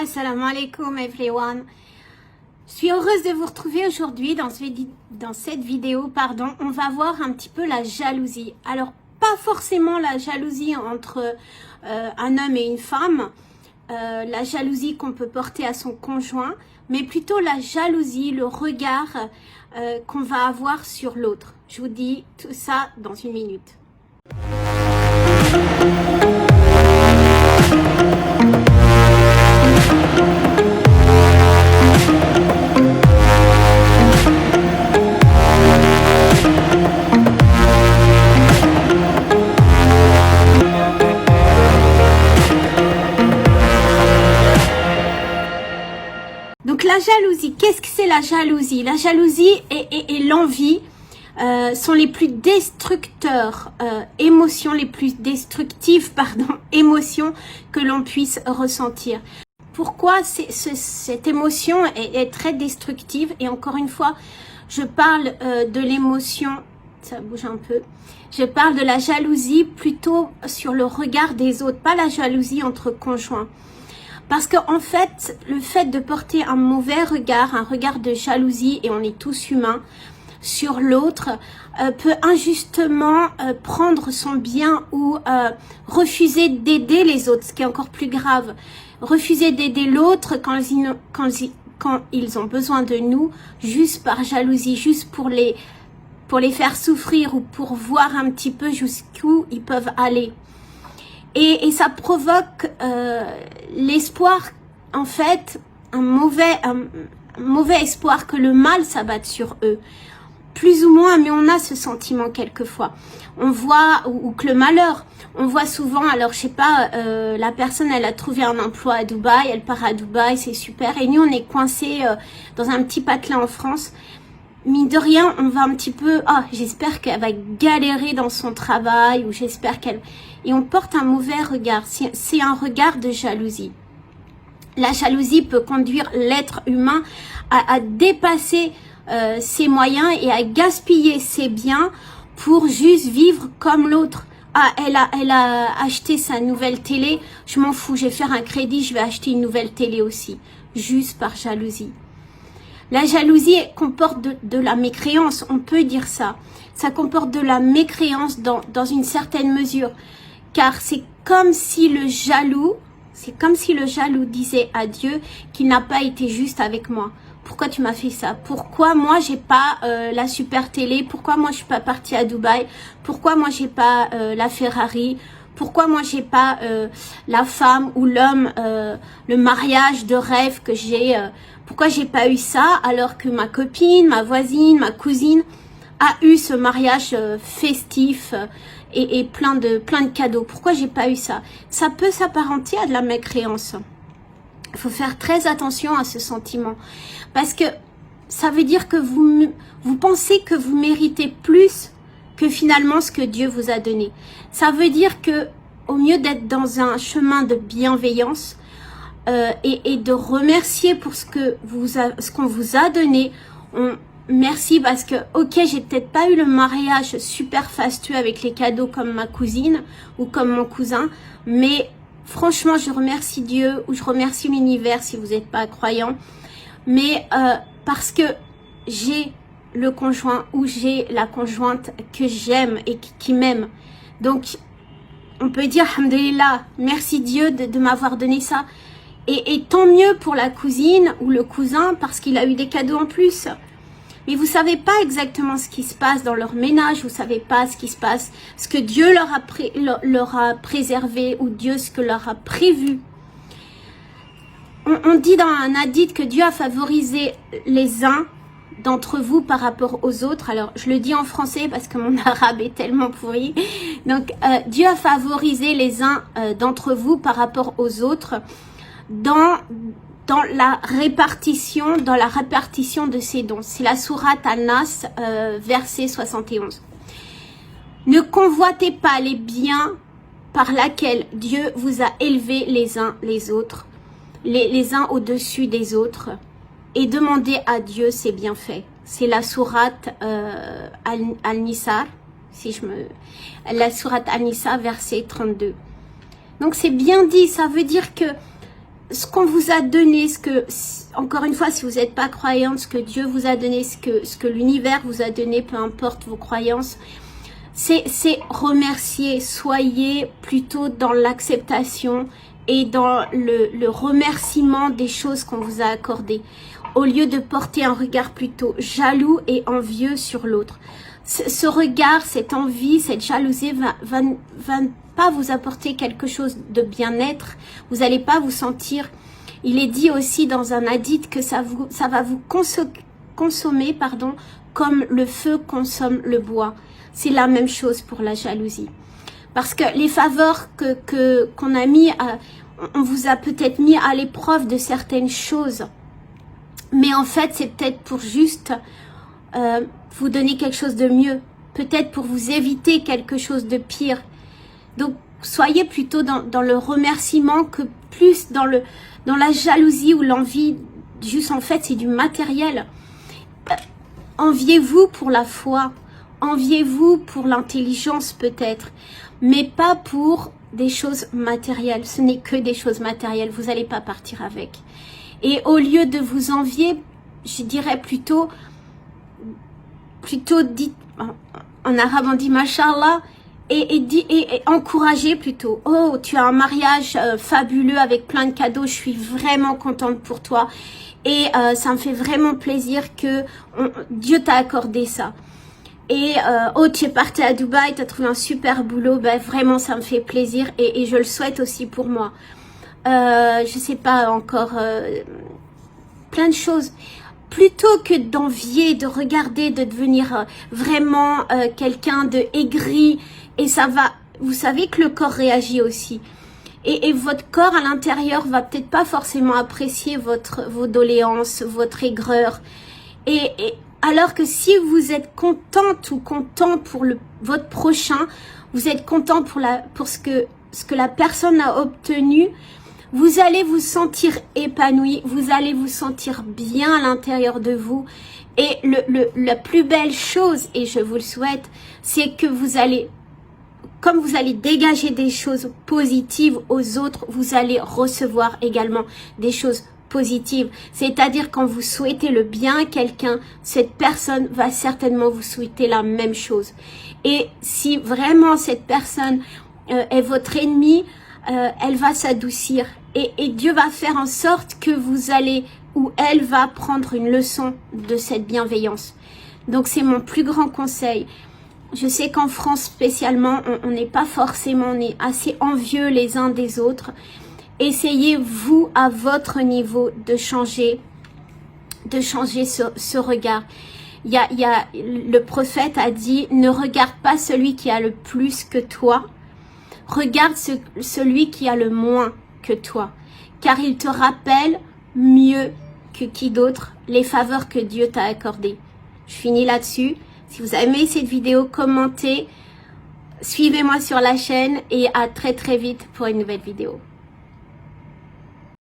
Assalamu alaikum everyone. Je suis heureuse de vous retrouver aujourd'hui dans cette vidéo. On va voir un petit peu la jalousie. Alors, pas forcément la jalousie entre un homme et une femme, la jalousie qu'on peut porter à son conjoint, mais plutôt la jalousie, le regard qu'on va avoir sur l'autre. Je vous dis tout ça dans une minute. Donc la jalousie, qu'est-ce que c'est la jalousie? La jalousie et l'envie sont les plus destructeurs, émotions les plus destructives, émotions que l'on puisse ressentir. Pourquoi cette émotion est très destructive? Et encore une fois, je parle de l'émotion, ça bouge un peu, je parle de la jalousie plutôt sur le regard des autres, pas la jalousie entre conjoints. Parce qu'en fait, le fait de porter un mauvais regard, un regard de jalousie, et on est tous humains, sur l'autre, peut injustement prendre son bien ou refuser d'aider les autres, ce qui est encore plus grave. Refuser d'aider l'autre quand ils ont besoin de nous, juste par jalousie, juste pour les faire souffrir ou pour voir un petit peu jusqu'où ils peuvent aller. Et ça provoque l'espoir, en fait, un mauvais espoir que le mal s'abatte sur eux. Plus ou moins, mais on a ce sentiment quelquefois. On voit, ou que le malheur, on voit souvent, alors je sais pas, la personne elle a trouvé un emploi à Dubaï, elle part à Dubaï, c'est super. Et nous on est coincés dans un petit patelin en France. Mine de rien, on va un petit peu, j'espère qu'elle va galérer dans son travail, ou j'espère qu'elle... Et on porte un mauvais regard, c'est un regard de jalousie. La jalousie peut conduire l'être humain à dépasser ses moyens et à gaspiller ses biens pour juste vivre comme l'autre. Elle a acheté sa nouvelle télé, je m'en fous, je vais faire un crédit, je vais acheter une nouvelle télé aussi, juste par jalousie. La jalousie comporte de la mécréance, on peut dire ça. Ça comporte de la mécréance dans une certaine mesure. Car c'est comme si le jaloux disait à Dieu qu'il n'a pas été juste avec moi. Pourquoi tu m'as fait ça? Pourquoi moi j'ai pas la super télé? Pourquoi moi je suis pas partie à Dubaï? Pourquoi moi j'ai pas la Ferrari? Pourquoi moi j'ai pas la femme ou l'homme, le mariage de rêve que j'ai? Pourquoi j'ai pas eu ça alors que ma copine, ma voisine, ma cousine a eu ce mariage festif et plein de cadeaux? Pourquoi j'ai pas eu ça? Ça peut s'apparenter à de la mécréance. Il faut faire très attention à ce sentiment parce que ça veut dire que vous pensez que vous méritez plus que finalement ce que Dieu vous a donné. Ça veut dire que au mieux d'être dans un chemin de bienveillance et de remercier pour ce qu'on vous a donné, merci parce que ok, j'ai peut-être pas eu le mariage super fastueux avec les cadeaux comme ma cousine ou comme mon cousin, mais franchement je remercie Dieu ou je remercie l'univers si vous n'êtes pas croyant, mais parce que j'ai le conjoint ou j'ai la conjointe que j'aime et qui m'aime. Donc on peut dire alhamdoulilah, merci Dieu de m'avoir donné ça. Et tant mieux pour la cousine ou le cousin parce qu'il a eu des cadeaux en plus. Mais vous savez pas exactement ce qui se passe dans leur ménage, vous savez pas ce qui se passe, ce que Dieu leur a préservé ou Dieu ce que leur a prévu. On dit dans un hadith que Dieu a favorisé les uns d'entre vous par rapport aux autres. Alors je le dis en français parce que mon arabe est tellement pourri. Donc Dieu a favorisé les uns d'entre vous par rapport aux autres dans la répartition de ces dons. C'est la sourate An-Nas, verset 71. Ne convoitez pas les biens par lesquels Dieu vous a élevés les uns les autres, les uns au-dessus des autres, et demandez à Dieu ses bienfaits. C'est la sourate Al-Nisa, la sourate An-Nisa, verset 32. Donc c'est bien dit, ça veut dire que ce qu'on vous a donné, encore une fois, si vous n'êtes pas croyante, ce que Dieu vous a donné, ce que l'univers vous a donné, peu importe vos croyances, c'est remercier. Soyez plutôt dans l'acceptation et dans le remerciement des choses qu'on vous a accordées, au lieu de porter un regard plutôt jaloux et envieux sur l'autre. Ce regard, cette envie, cette jalousie va pas vous apporter quelque chose de bien-être. Vous n'allez pas vous sentir. Il est dit aussi dans un hadith que ça va vous consommer, comme le feu consomme le bois. C'est la même chose pour la jalousie. Parce que les faveurs qu'on a mis, on vous a peut-être mis à l'épreuve de certaines choses. Mais en fait, c'est peut-être pour juste vous donner quelque chose de mieux. Peut-être pour vous éviter quelque chose de pire. Donc, soyez plutôt dans le remerciement que plus dans la jalousie ou l'envie. Juste, en fait, c'est du matériel. Enviez-vous pour la foi. Enviez-vous pour l'intelligence, peut-être. Mais pas pour des choses matérielles. Ce n'est que des choses matérielles. Vous n'allez pas partir avec. Et au lieu de vous envier, je dirais plutôt dites, en arabe on dit mashallah, et encouragez plutôt. Oh, tu as un mariage fabuleux avec plein de cadeaux, je suis vraiment contente pour toi. Et ça me fait vraiment plaisir que Dieu t'a accordé ça. Et oh, tu es partie à Dubaï, tu as trouvé un super boulot, ben vraiment ça me fait plaisir et je le souhaite aussi pour moi. Je sais pas encore, plein de choses. Plutôt que d'envier, de regarder, de devenir vraiment quelqu'un de aigri, et ça va, vous savez que le corps réagit aussi. Et votre corps à l'intérieur va peut-être pas forcément apprécier vos doléances, votre aigreur. Et alors que si vous êtes contente ou content pour votre prochain, vous êtes content pour ce que la personne a obtenu, vous allez vous sentir épanoui, vous allez vous sentir bien à l'intérieur de vous. Et la plus belle chose, et je vous le souhaite, c'est que comme vous allez dégager des choses positives aux autres, vous allez recevoir également des choses positives. C'est-à-dire quand vous souhaitez le bien à quelqu'un, cette personne va certainement vous souhaiter la même chose. Et si vraiment cette personne est votre ennemi, elle va s'adoucir. Et Dieu va faire en sorte que vous allez, ou elle va prendre une leçon de cette bienveillance. Donc c'est mon plus grand conseil. Je sais qu'en France spécialement, on n'est pas forcément, on est assez envieux les uns des autres. Essayez vous à votre niveau de changer ce regard. Le prophète a dit, ne regarde pas celui qui a le plus que toi, regarde celui qui a le moins que toi, car il te rappelle mieux que qui d'autre les faveurs que Dieu t'a accordées. Je finis là-dessus. Si vous avez aimé cette vidéo, commentez, suivez-moi sur la chaîne et à très très vite pour une nouvelle vidéo.